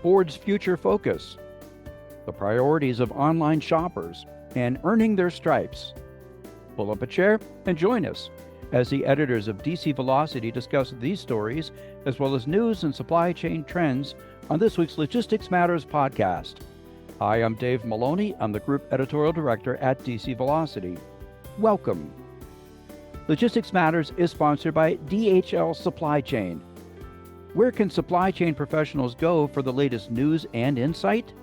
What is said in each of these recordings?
Ford's future focus, the priorities of online shoppers, and earning their stripes. Pull up a chair and join us as the editors of DC Velocity discuss these stories, as well as news and supply chain trends on this week's Logistics Matters podcast. Hi, I'm Dave Maloney. I'm the Group Editorial Director at DC Velocity. Welcome. Logistics Matters is sponsored by DHL Supply Chain. Where can supply chain professionals go for the latest news and insight?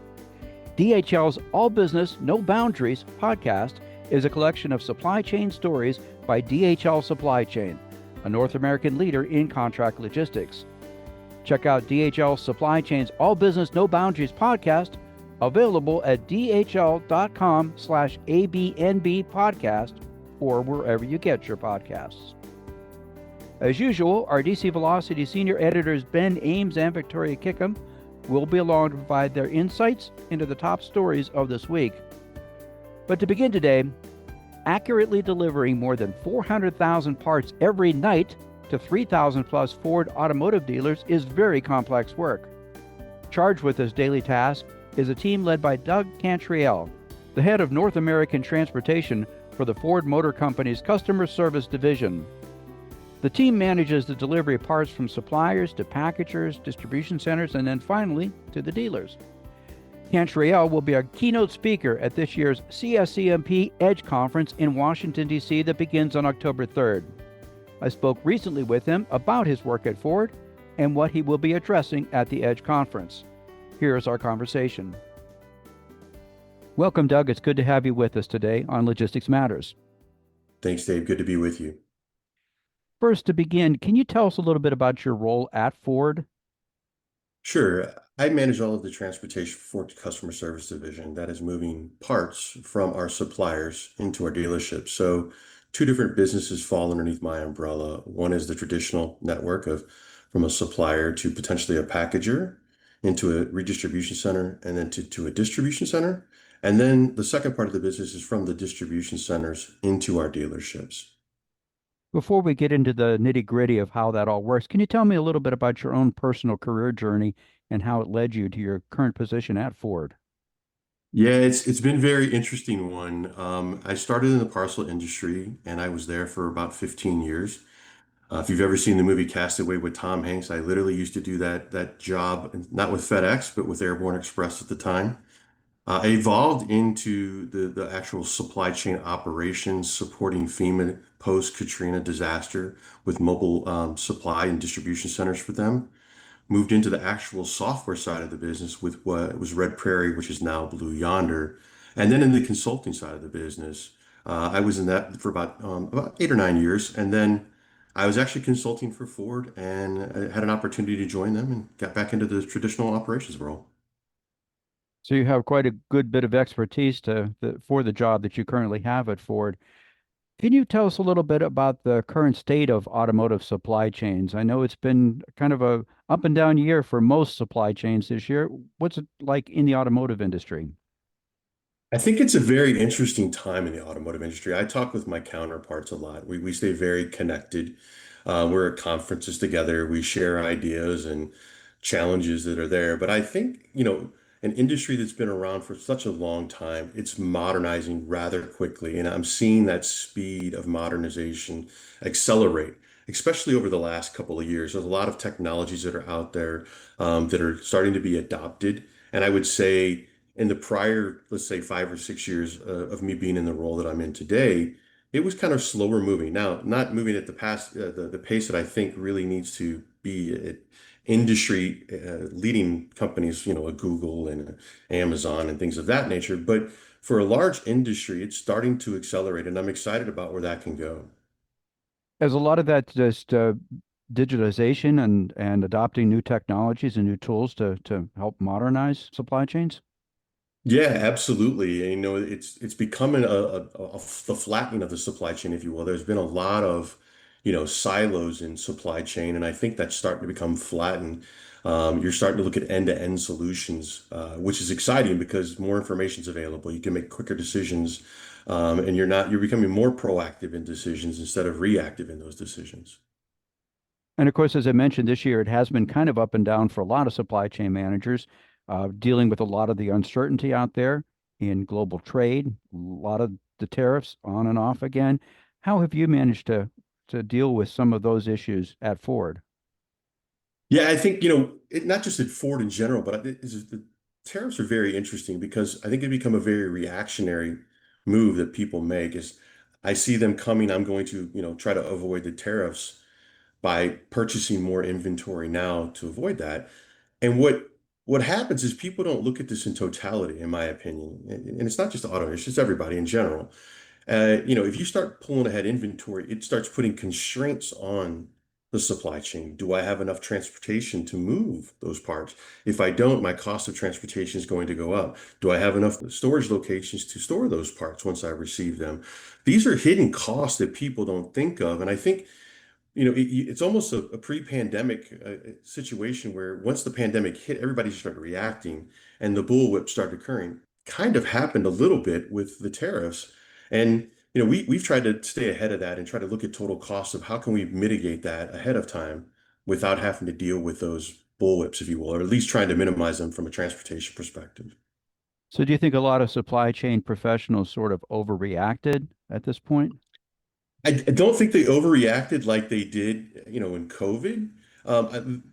DHL's All Business, No Boundaries podcast is a collection of supply chain stories by DHL Supply Chain, a North American leader in contract logistics. Check out DHL Supply Chain's All Business, No Boundaries podcast, available at dhl.com/ABNB podcast or wherever you get your podcasts. As usual, our DC Velocity senior editors Ben Ames and Victoria Kickham will be along to provide their insights into the top stories of this week. But to begin today, accurately delivering more than 400,000 parts every night to 3,000 plus Ford automotive dealers is very complex work. Charged with this daily task is a team led by Doug Cantriel, the head of North American Transportation for the Ford Motor Company's Customer Service Division. The team manages the delivery of parts from suppliers to packagers, distribution centers, and then finally to the dealers. Cantriel will be a keynote speaker at this year's CSCMP Edge Conference in Washington, D.C. that begins on October 3rd. I spoke recently with him about his work at Ford and what he will be addressing at the Edge Conference. Here's our conversation. Welcome, Doug. It's good to have you with us today on Logistics Matters. Thanks, Dave. Good to be with you. First, to begin, can you tell us a little bit about your role at Ford? Sure. I manage all of the transportation for customer service division that is moving parts from our suppliers into our dealerships. So two different businesses fall underneath my umbrella. One is the traditional network of from a supplier to potentially a packager into a redistribution center and then to a distribution center. And then the second part of the business is from the distribution centers into our dealerships. Before we get into the nitty-gritty of how that all works, can you tell me a little bit about your own personal career journey and how it led you to your current position at Ford? Yeah, it's been a very interesting one. I started in the parcel industry and I was there for about 15 years. If you've ever seen the movie Castaway with Tom Hanks, I literally used to do that job, not with FedEx, but with Airborne Express at the time. I evolved into the actual supply chain operations, supporting FEMA post-Katrina disaster with mobile supply and distribution centers for them. Moved into the actual software side of the business with what was Red Prairie, which is now Blue Yonder. And then in the consulting side of the business, I was in that for about 8 or 9 years. And then I was actually consulting for Ford and I had an opportunity to join them and got back into the traditional operations role. So you have quite a good bit of expertise for the job that you currently have at Ford. Can you tell us a little bit about the current state of automotive supply chains? I know it's been kind of a up and down year for most supply chains this year. What's it like in the automotive industry? I think it's a very interesting time in the automotive industry. I talk with my counterparts a lot. We stay very connected. We're at conferences together. We share ideas and challenges that are there. But I think, an industry that's been around for such a long time, it's modernizing rather quickly. And I'm seeing that speed of modernization accelerate, especially over the last couple of years. There's a lot of technologies that are out there that are starting to be adopted. And I would say, in the prior, let's say 5 or 6 years of me being in the role that I'm in today, it was kind of slower moving. Now, not moving at the pace that I think really needs to be at industry leading companies, a Google and Amazon and things of that nature. But for a large industry, it's starting to accelerate, and I'm excited about where that can go. As a lot of that just digitization and adopting new technologies and new tools to help modernize supply chains? Yeah, absolutely. And, it's becoming the flattening of the supply chain, if you will. There's been a lot of, silos in supply chain, and I think that's starting to become flattened. You're starting to look at end-to-end solutions, which is exciting because more information is available. You can make quicker decisions, and you're becoming more proactive in decisions instead of reactive in those decisions. And of course, as I mentioned, this year it has been kind of up and down for a lot of supply chain managers, dealing with a lot of the uncertainty out there in global trade, a lot of the tariffs on and off again. How have you managed to deal with some of those issues at Ford? Yeah, I think, not just at Ford in general, but the tariffs are very interesting because I think they become a very reactionary move that people make is I see them coming, I'm going to, try to avoid the tariffs by purchasing more inventory now to avoid that. And what happens is people don't look at this in totality, in my opinion. And it's not just auto, it's just everybody in general. If you start pulling ahead inventory, it starts putting constraints on the supply chain. Do I have enough transportation to move those parts? If I don't, my cost of transportation is going to go up. Do I have enough storage locations to store those parts once I receive them? These are hidden costs that people don't think of. And I think it's almost a pre-pandemic situation where once the pandemic hit, everybody started reacting and the bullwhip started occurring. Kind of happened a little bit with the tariffs. And, we've tried to stay ahead of that and try to look at total costs of how can we mitigate that ahead of time without having to deal with those bullwhips, if you will, or at least trying to minimize them from a transportation perspective. So, do you think a lot of supply chain professionals sort of overreacted at this point? I don't think they overreacted like they did, in COVID.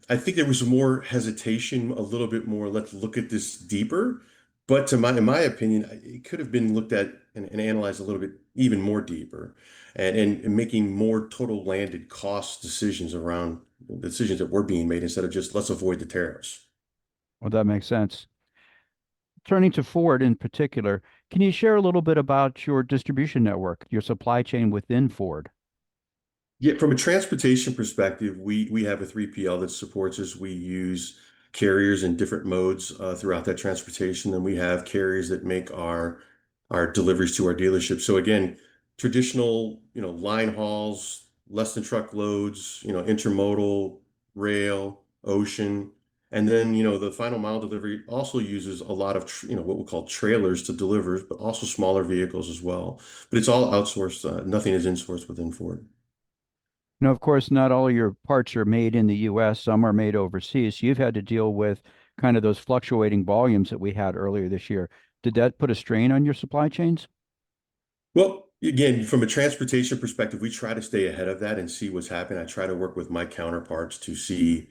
I think there was more hesitation, a little bit more, let's look at this deeper. But in my opinion, it could have been looked at and analyzed a little bit even more deeper and making more total landed cost decisions around the decisions that were being made instead of just let's avoid the tariffs. Well, that makes sense. Turning to Ford in particular, can you share a little bit about your distribution network, your supply chain within Ford? Yeah, from a transportation perspective, we have a 3PL that supports us. We use carriers in different modes throughout that transportation. Then we have carriers that make our deliveries to our dealership. So again, traditional, line hauls, less than truckloads, intermodal, rail, ocean. And then, the final mile delivery also uses a lot of, what we call trailers to deliver, but also smaller vehicles as well. But it's all outsourced. Nothing is insourced within Ford. Now, of course, not all your parts are made in the US, some are made overseas. So you've had to deal with kind of those fluctuating volumes that we had earlier this year. Did that put a strain on your supply chains? Well, again, from a transportation perspective, we try to stay ahead of that and see what's happening. I try to work with my counterparts to see,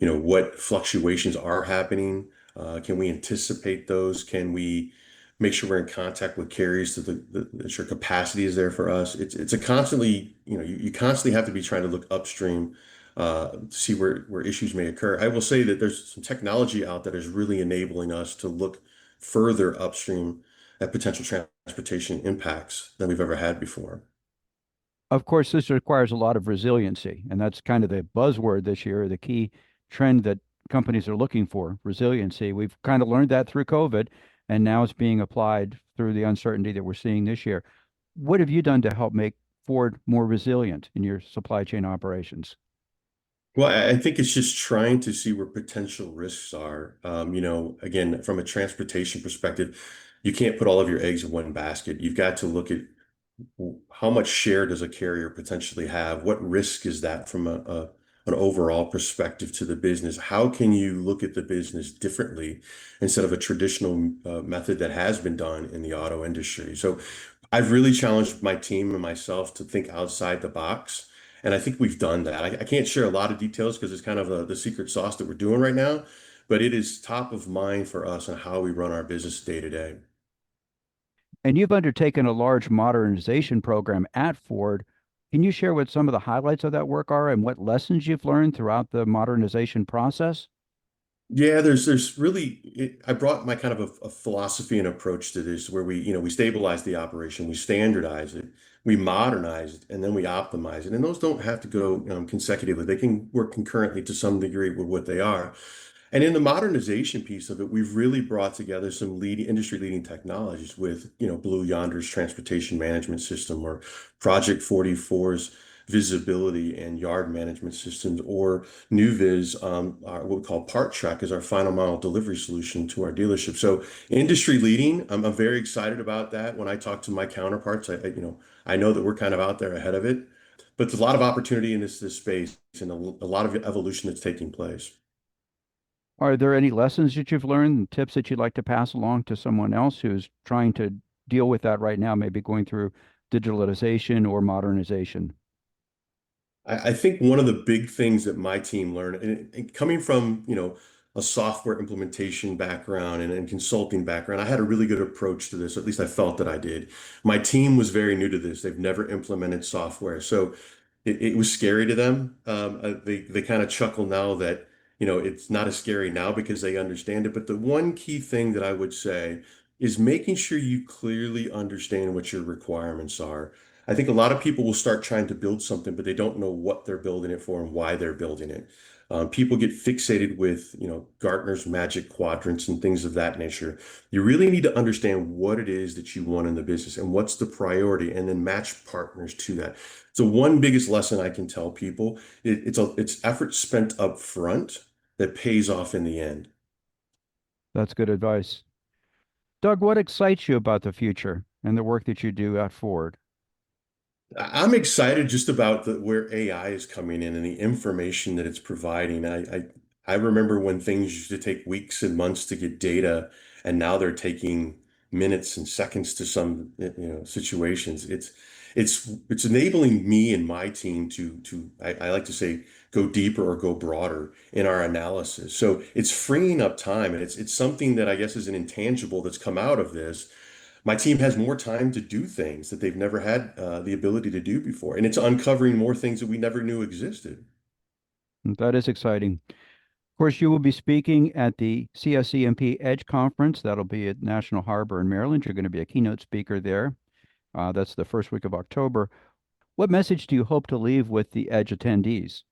what fluctuations are happening. Can we anticipate those? Can we make sure we're in contact with carriers so that your capacity is there for us? It's a constantly, you constantly have to be trying to look upstream to see where issues may occur. I will say that there's some technology out that is really enabling us to look further upstream at potential transportation impacts than we've ever had before. Of course, this requires a lot of resiliency, and that's kind of the buzzword this year, the key trend that companies are looking for, resiliency. We've kind of learned that through COVID, and now it's being applied through the uncertainty that we're seeing this year. What have you done to help make Ford more resilient in your supply chain operations? Well, I think it's just trying to see where potential risks are. Again, from a transportation perspective, you can't put all of your eggs in one basket. You've got to look at how much share does a carrier potentially have? What risk is that from an overall perspective to the business? How can you look at the business differently instead of a traditional method that has been done in the auto industry? So I've really challenged my team and myself to think outside the box. And I think we've done that. I can't share a lot of details because it's kind of the secret sauce that we're doing right now, but it is top of mind for us on how we run our business day to day. And you've undertaken a large modernization program at Ford. Can you share what some of the highlights of that work are and what lessons you've learned throughout the modernization process? Yeah, there's really I brought my kind of a philosophy and approach to this where we stabilize the operation, we standardize it, we modernize it, and then we optimize it. And those don't have to go consecutively. They can work concurrently to some degree with what they are. And in the modernization piece of it, we've really brought together some leading industry leading technologies with, Blue Yonder's transportation management system or Project 44's visibility and yard management systems, or NewViz, what we call Part Track is our final mile delivery solution to our dealership. So industry leading, I'm very excited about that. When I talk to my counterparts, I know that we're kind of out there ahead of it. but there's a lot of opportunity in this space and a lot of evolution that's taking place. Are there any lessons that you've learned and tips that you'd like to pass along to someone else who's trying to deal with that right now, maybe going through digitalization or modernization? I think one of the big things that my team learned, and coming from, a software implementation background and consulting background, I had a really good approach to this. At least I felt that I did. My team was very new to this. They've never implemented software. So it was scary to them. They kind of chuckle now that, it's not as scary now because they understand it. But the one key thing that I would say is making sure you clearly understand what your requirements are. I think a lot of people will start trying to build something, but they don't know what they're building it for and why they're building it. People get fixated with, Gartner's magic quadrants and things of that nature. You really need to understand what it is that you want in the business and what's the priority, and then match partners to that. So one biggest lesson I can tell people, it's effort spent up front that pays off in the end. That's good advice. Doug, what excites you about the future and the work that you do at Ford? I'm excited just about where AI is coming in and the information that it's providing. I remember when things used to take weeks and months to get data, and now they're taking minutes and seconds to some, situations. It's enabling me and my team to I like to say go deeper or go broader in our analysis. So it's freeing up time, and it's something that I guess is an intangible that's come out of this. My team has more time to do things that they've never had the ability to do before. And it's uncovering more things that we never knew existed. That is exciting. Of course, you will be speaking at the CSCMP Edge Conference. That'll be at National Harbor in Maryland. You're going to be a keynote speaker there. That's the first week of October. What message do you hope to leave with the Edge attendees?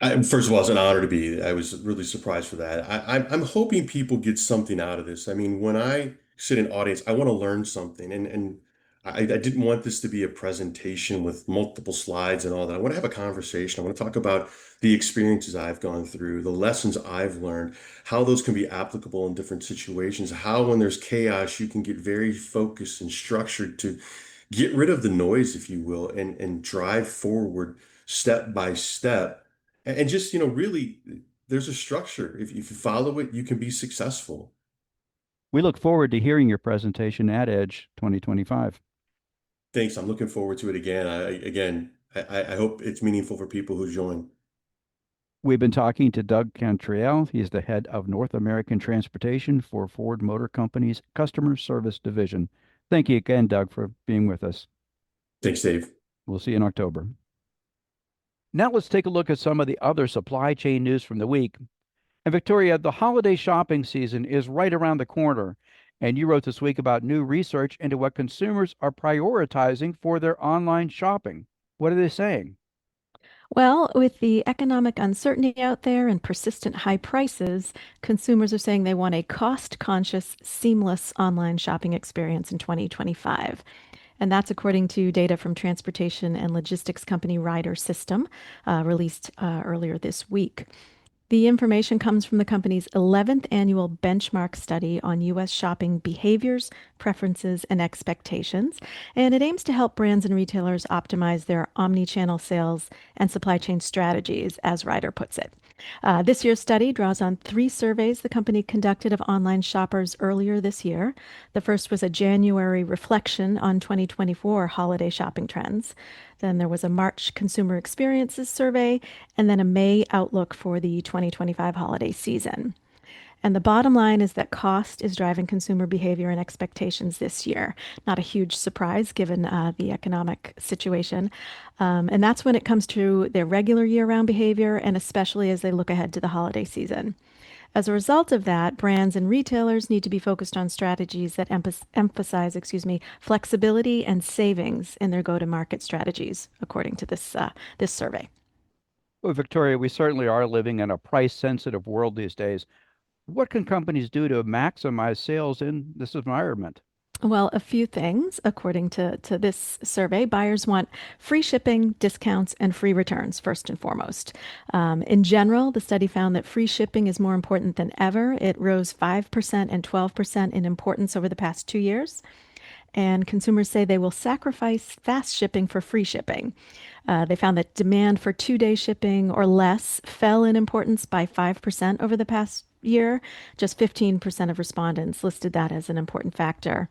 First of all, it's an honor to be. I was really surprised for that. I'm hoping people get something out of this. I mean, when I sit in audience, I want to learn something, and I didn't want this to be a presentation with multiple slides and all that. I want to have a conversation. I want to talk about the experiences I've gone through, the lessons I've learned, how those can be applicable in different situations, how when there's chaos, you can get very focused and structured to get rid of the noise, if you will, and drive forward step by step. And just, really, there's a structure. If you follow it, you can be successful. We look forward to hearing your presentation at Edge 2025. Thanks. I'm looking forward to it again. I hope it's meaningful for people who join. We've been talking to Doug Cantriel. He's the head of North American Transportation for Ford Motor Company's Customer Service Division. Thank you again, Doug, for being with us. Thanks, Dave. We'll see you in October. Now let's take a look at some of the other supply chain news from the week. And Victoria, the holiday shopping season is right around the corner. And you wrote this week about new research into what consumers are prioritizing for their online shopping. What are they saying? Well, with the economic uncertainty out there and persistent high prices, consumers are saying they want a cost-conscious, seamless online shopping experience in 2025. And that's according to data from transportation and logistics company Ryder System, released earlier this week. The information comes from the company's 11th annual benchmark study on U.S. shopping behaviors, preferences, and expectations, and it aims to help brands and retailers optimize their omnichannel sales and supply chain strategies, as Ryder puts it. This year's study draws on 3 surveys the company conducted of online shoppers earlier this year. The first was a January reflection on 2024 holiday shopping trends. Then there was a March consumer experiences survey, and then a May outlook for the 2025 holiday season. And the bottom line is that cost is driving consumer behavior and expectations this year. Not a huge surprise given the economic situation. And that's when it comes to their regular year-round behavior, and especially as they look ahead to the holiday season. As a result of that, brands and retailers need to be focused on strategies that emphasize, flexibility and savings in their go-to-market strategies, according to this survey. Well, Victoria, we certainly are living in a price-sensitive world these days. What can companies do to maximize sales in this environment? Well, a few things. According to this survey, buyers want free shipping, discounts, and free returns, first and foremost. In general, the study found that free shipping is more important than ever. It rose 5% and 12% in importance over the past 2 years. and consumers say they will sacrifice fast shipping for free shipping. They found that demand for 2-day shipping or less fell in importance by 5% over the past year. Just 15% of respondents listed that as an important factor.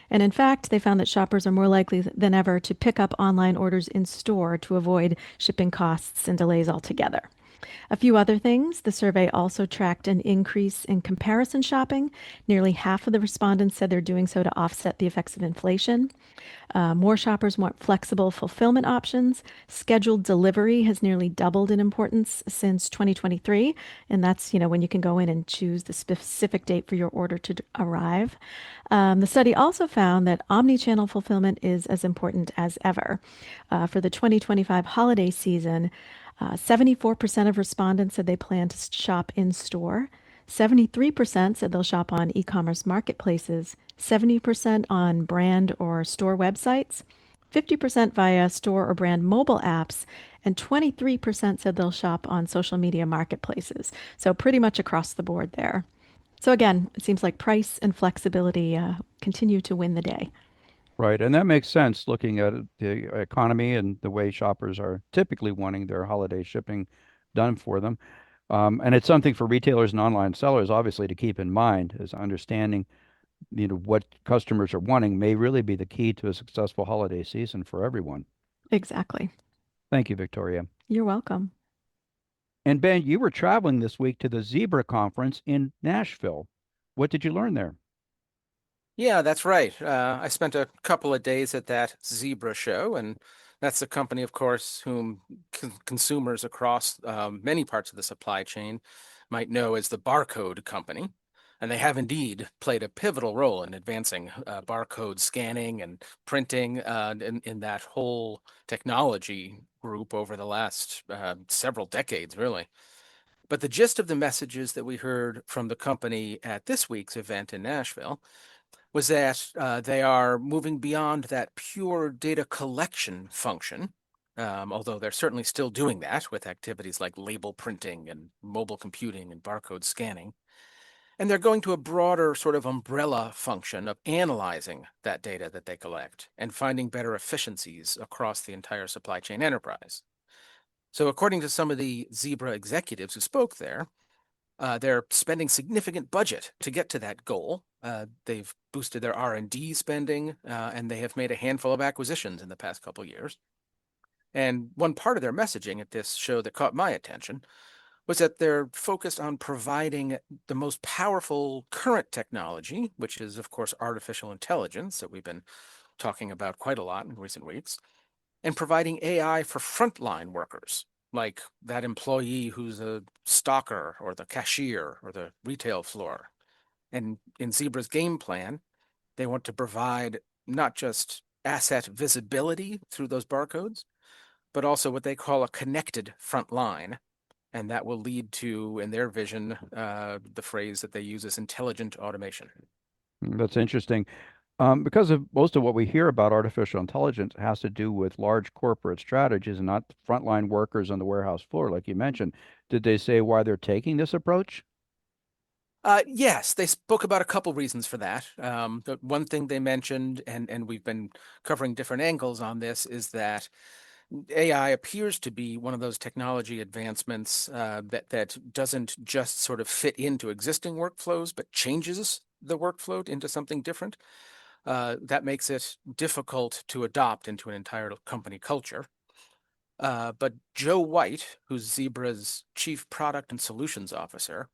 And in fact, they found that shoppers are more likely than ever to pick up online orders in store to avoid shipping costs and delays altogether. A few other things. The survey also tracked an increase in comparison shopping. Nearly half of the respondents said they're doing so to offset the effects of inflation. More shoppers want flexible fulfillment options. Scheduled delivery has nearly doubled in importance since 2023. And that's, when you can go in and choose the specific date for your order to arrive. The study also found that omnichannel fulfillment is as important as ever. For the 2025 holiday season, 74% of respondents said they plan to shop in store. 73% said they'll shop on e-commerce marketplaces, 70% on brand or store websites, 50% via store or brand mobile apps, and 23% said they'll shop on social media marketplaces. So pretty much across the board there. So again, it seems like price and flexibility continue to win the day. Right. And that makes sense looking at the economy and the way shoppers are typically wanting their holiday shipping done for them. And it's something for retailers and online sellers, obviously, to keep in mind, is understanding, what customers are wanting may really be the key to a successful holiday season for everyone. Exactly. Thank you, Victoria. You're welcome. And Ben, you were traveling this week to the Zebra conference in Nashville. What did you learn there? Yeah, that's right. I spent a couple of days at that Zebra show, and that's a company, of course, whom consumers across many parts of the supply chain might know as the barcode company. And they have indeed played a pivotal role in advancing barcode scanning and printing in that whole technology group over the last several decades, really. But the gist of the messages that we heard from the company at this week's event in Nashville was that they are moving beyond that pure data collection function, although they're certainly still doing that with activities like label printing and mobile computing and barcode scanning. And they're going to a broader sort of umbrella function of analyzing that data that they collect and finding better efficiencies across the entire supply chain enterprise. So according to some of the Zebra executives who spoke there, they're spending significant budget to get to that goal. They've boosted their R&D spending, and they have made a handful of acquisitions in the past couple of years. And one part of their messaging at this show that caught my attention was that they're focused on providing the most powerful current technology, which is, of course, artificial intelligence that we've been talking about quite a lot in recent weeks, and providing AI for frontline workers, like that employee who's a stocker or the cashier or the retail floor. And in Zebra's game plan, they want to provide not just asset visibility through those barcodes, but also what they call a connected front line. And that will lead to, in their vision, the phrase that they use is intelligent automation. That's interesting. Because of most of what we hear about artificial intelligence has to do with large corporate strategies and not frontline workers on the warehouse floor, like you mentioned. Did they say why they're taking this approach? Yes, they spoke about a couple reasons for that. The one thing they mentioned, and we've been covering different angles on this, is that AI appears to be one of those technology advancements that doesn't just sort of fit into existing workflows, but changes the workflow into something different. That makes it difficult to adopt into an entire company culture. But Joe White, who's Zebra's Chief Product and Solutions Officer,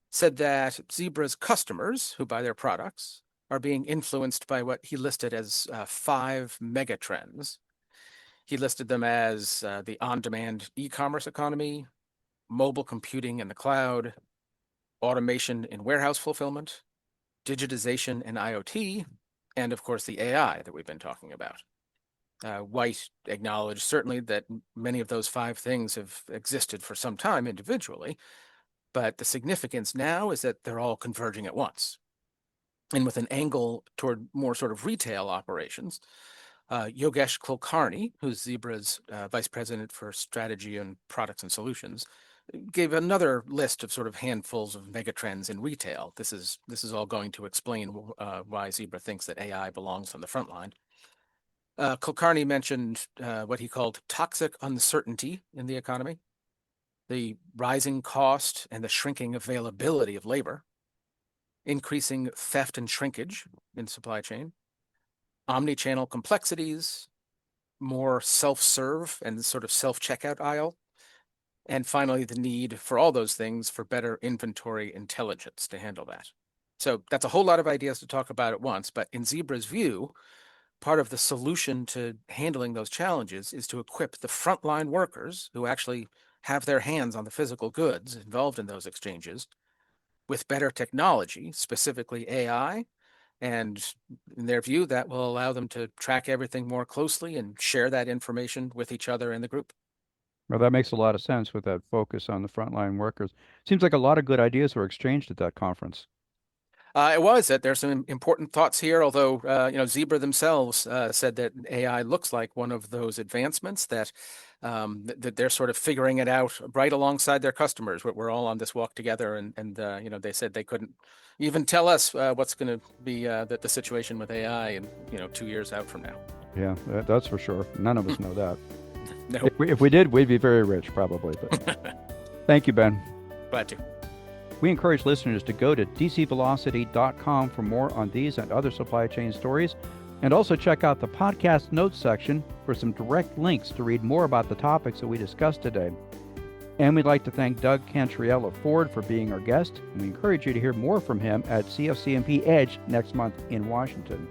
said that Zebra's customers who buy their products are being influenced by what he listed as 5 megatrends. He listed them as the on-demand e-commerce economy, mobile computing in the cloud, automation in warehouse fulfillment, digitization and IoT, and of course the AI that we've been talking about. White acknowledged certainly that many of those 5 things have existed for some time individually, but the significance now is that they're all converging at once. And with an angle toward more sort of retail operations, Yogesh Kulkarni, who's Zebra's vice president for strategy and products and solutions, gave another list of sort of handfuls of megatrends in retail. This is all going to explain why Zebra thinks that AI belongs on the front line. Kulkarni mentioned what he called toxic uncertainty in the economy, the rising cost and the shrinking availability of labor, increasing theft and shrinkage in supply chain, omnichannel complexities, more self-serve and sort of self-checkout aisle, and finally, the need for all those things for better inventory intelligence to handle that. So that's a whole lot of ideas to talk about at once, but in Zebra's view, part of the solution to handling those challenges is to equip the frontline workers who actually have their hands on the physical goods involved in those exchanges with better technology, specifically AI, and in their view, that will allow them to track everything more closely and share that information with each other in the group. Well, that makes a lot of sense with that focus on the frontline workers. Seems like a lot of good ideas were exchanged at that conference. It was that there's some important thoughts here, although, Zebra themselves said that AI looks like one of those advancements that they're sort of figuring it out right alongside their customers. We're all on this walk together, and they said they couldn't even tell us what's going to be the situation with AI in 2 years out from now. Yeah, that's for sure. None of us know that. No. If we did, we'd be very rich, probably. But thank you, Ben. Glad to. We encourage listeners to go to dcvelocity.com for more on these and other supply chain stories, and also check out the podcast notes section for some direct links to read more about the topics that we discussed today. And we'd like to thank Doug Cantriel of Ford for being our guest, and we encourage you to hear more from him at CFCMP Edge next month in Washington.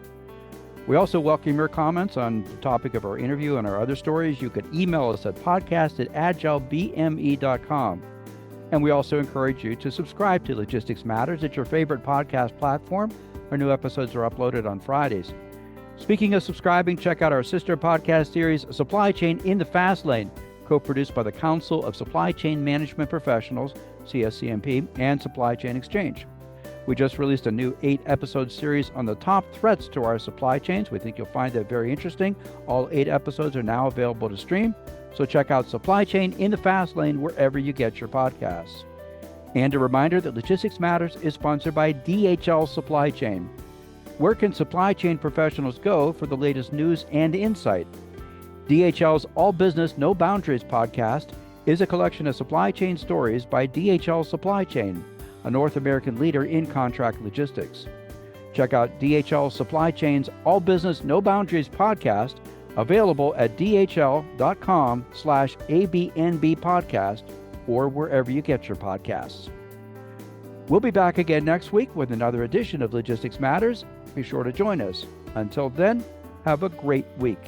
We also welcome your comments on the topic of our interview and our other stories. You can email us at podcast@agilebme.com. And we also encourage you to subscribe to Logistics Matters at your favorite podcast platform. Our new episodes are uploaded on Fridays. Speaking of subscribing, check out our sister podcast series, Supply Chain in the Fast Lane, co-produced by the Council of Supply Chain Management Professionals, CSCMP, and Supply Chain Exchange. We just released a new 8-episode series on the top threats to our supply chains. We think you'll find that very interesting. All 8 episodes are now available to stream. So check out Supply Chain in the Fast Lane wherever you get your podcasts. And a reminder that Logistics Matters is sponsored by DHL Supply Chain. Where can supply chain professionals go for the latest news and insight? DHL's All Business, No Boundaries podcast is a collection of supply chain stories by DHL Supply Chain, a North American leader in contract logistics. Check out DHL Supply Chain's All Business, No Boundaries podcast, available at dhl.com/ABNB podcast or wherever you get your podcasts. We'll be back again next week with another edition of Logistics Matters. Be sure to join us. Until then, have a great week.